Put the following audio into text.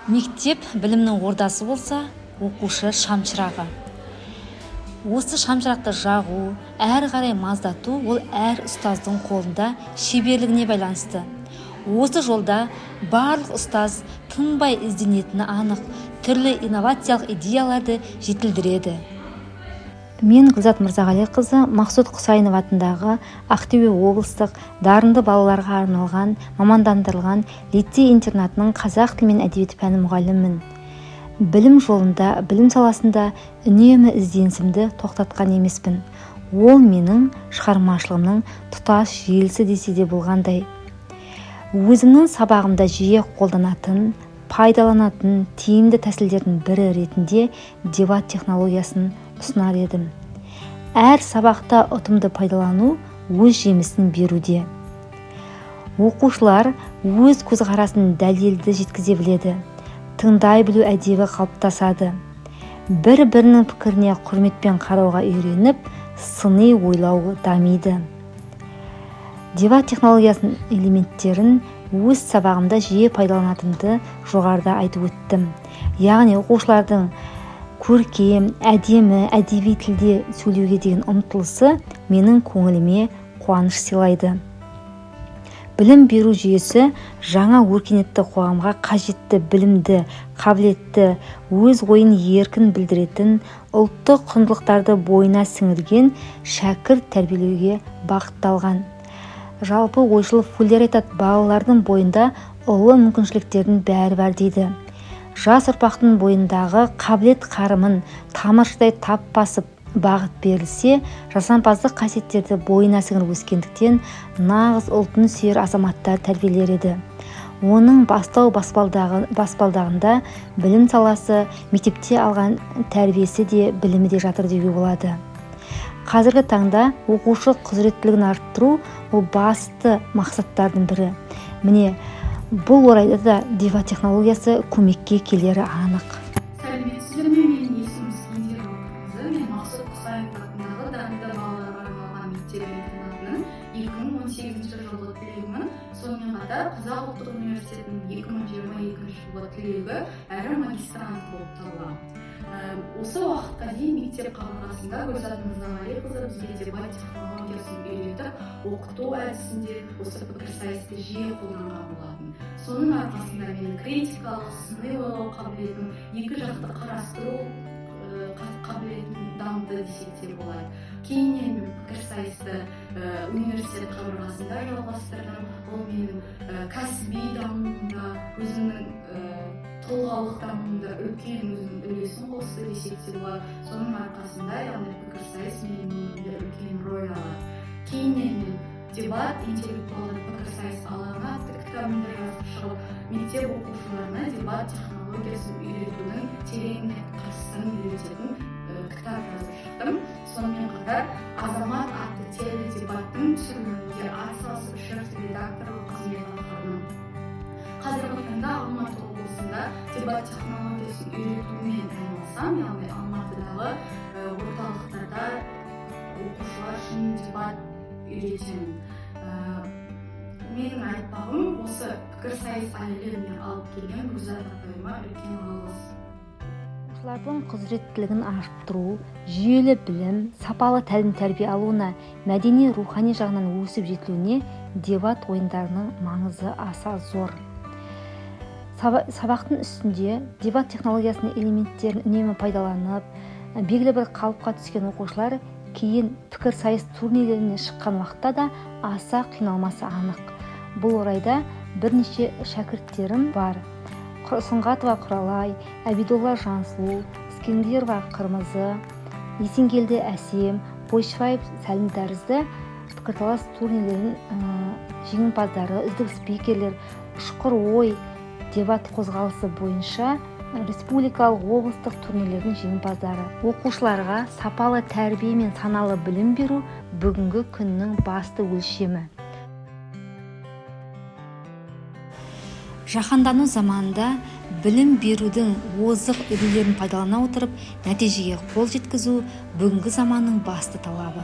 Мектеп білімнің ордасы болса, оқушы шамшырағы. Осы шамшырақты жағу, әрі қарай маздату ол әр ұстаздың қолында шеберлігіне байланысты. Осы жолда барлық ұстаз тынбай ізденетіні анық, түрлі инновациялық идеяларды жетілдіреді. Мен Гүлзат Мырзағалиқызы Мақсұт Құсайынов атындағы Ақтөбе облыстық дарынды балаларға арналған мамандандырылған лицей-интернатының қазақ тілі мен әдебиеті пәні мұғалімімін. Білім жолында, білім саласында үнемі ізденісімді тоқтатқан емеспін. Ол менің шығармашылығымның тұтас желісі десе де болғандай. Өзімнің сабағымда жиі қолданатын, пайдаланатын тиімді тәсілдердің бірі ретінде дебат технологиясын ұсынар едім. Әр сабақта ұтымды пайдалану өз жемісін беруде. Оқушылар өз көзқарасын дәлелді жеткізе біледі. Тыңдай білу әдебі қалыптасады. Бір-бірінің пікіріне құрметпен қарауға үйреніп, сыни ойлауы дамиды. Дебат технологиясының элементтерін өз сабағымда жиі пайдаланатынды жоғарыда айтып өттім. Яғни оқушылардың көркем, әдемі, әдеби тілде сөйлеуге деген ұмтылысы менің көңіліме қуаныш сыйлайды. Білім беру жүйесі жаңа өркениетті қоғамға қажетті білімді, қабілетті, өз ойын еркін білдіретін, ұлттық құндылықтарды бойына сіңірген шәкірт тәрбиелеуге бағытталған. Жалпы ойшыл Фуллер айтады, балалардың бойында ұлы мүмкіншіліктердің бәрі бар дейді. Жас ұрпақтың бойындағы қабілет қарымын тамыршыдай тап басып бағыт берілсе, жасампаздық қасиеттерді бойына сіңіріп өскендіктен нағыз ұлтын сүйер азаматтар тәрбиелер еді. Оның бастау баспалдағында білім саласы, мектепте алған тәрбиесі де, білімі де жатыр деуге болады. Қазіргі таңда оқушы құзыреттілігін арттыру ол басты мақсаттардың бірі. Міне, бұл орайда да дебат технологиясы көмекке келері анық. Сәлеметсіздер ме? Менің есімім Скендер Мақсұт. Мен Мақсұт Құсайынов атындағы дарынды балаларға арналған мектеп-интернатының 2018 жылғы түлегімін. Сонымен қатар Қазақ ұлттық университетінің 2022 жылғы түлегі әрі магистрант болып табыламын. Осы уақытқа дейін мектеп қабырғасында Гүлзат Мырзағалиқызы бізге дебат технологиясын үйретіп, оқыту әдісінде осы пікірсайысты жиі қолданған болатын. Соның арқасында мен критикалық, сыни ойлау қабілетін, екі жақты қарастыру қабілетін дамыды десек те болады. Кейіннен мен пікірсайысты университет қабырғасында жалғастырдым. Ол менің кәсіби дамуымда, өзімнің тұлғалық дамуымда үлкен өзінің үлесін қосты десек те болады. Соның арқасында яғни пікірсайыс менің өмірімде үлкен рөл алады. Кейіннен мен дебат, интеллектуалды пікірсайыс алаңы атты кітабымды жазып шығып, мектеп оқушыларына дебат технологиясын үйретудің терең қыр-сырын үйрететін кітап жазып шықтым. Сонымен қатар Азамат атты теледебаттың түсірілімінде атсалысып шеф редакторлық қызмет атқардым. Қазіргі таңда Алматы облысында дебат технологиясын үйретумен айналысам, яғни Алматыдағы орталықтарда оқушылар үшін дебат үйретемін. Менің айтпағым осы пікірсайыс әлеміне алып келген Гүлзат апайыма үлкен алғыс. Оқушылардың құзыреттілігін арттыру, жүйелі білім, сапалы тәлім тәрбие алуына, мәдени рухани жағынан өсіп жетілуіне дебат ойындарының маңызы аса зор. Сабақтың үстінде дебат технологиясының элементтерін үнемі пайдаланып, белгілі бір қалыпқа түскен оқушылар кейін пікірсайыс турнирлеріне шыққан уақытта да аса қиналмасы анық. Бұл орайда бірнеше шәкірттерім бар. Сұңғатова Құралай, Әбидолла Жансұлу, Скендерова Қырмызы, Есенгелді Әсем, Бойшыбаев Сәлім тәрізді пікірталас турнирлерінің жеңімпаздары, үздік спикерлер, ұшқыр ой дебат қозғалысы бойынша республикалық облыстық турнирлердің жеңімпаздары. Оқушыларға сапалы тәрбие мен саналы білім беру бүгінгі күннің басты өлшемі. Жаһандану заманында білім берудің озық үлгілерін пайдалана отырып, нәтижеге қол жеткізу бүгінгі заманның басты талабы.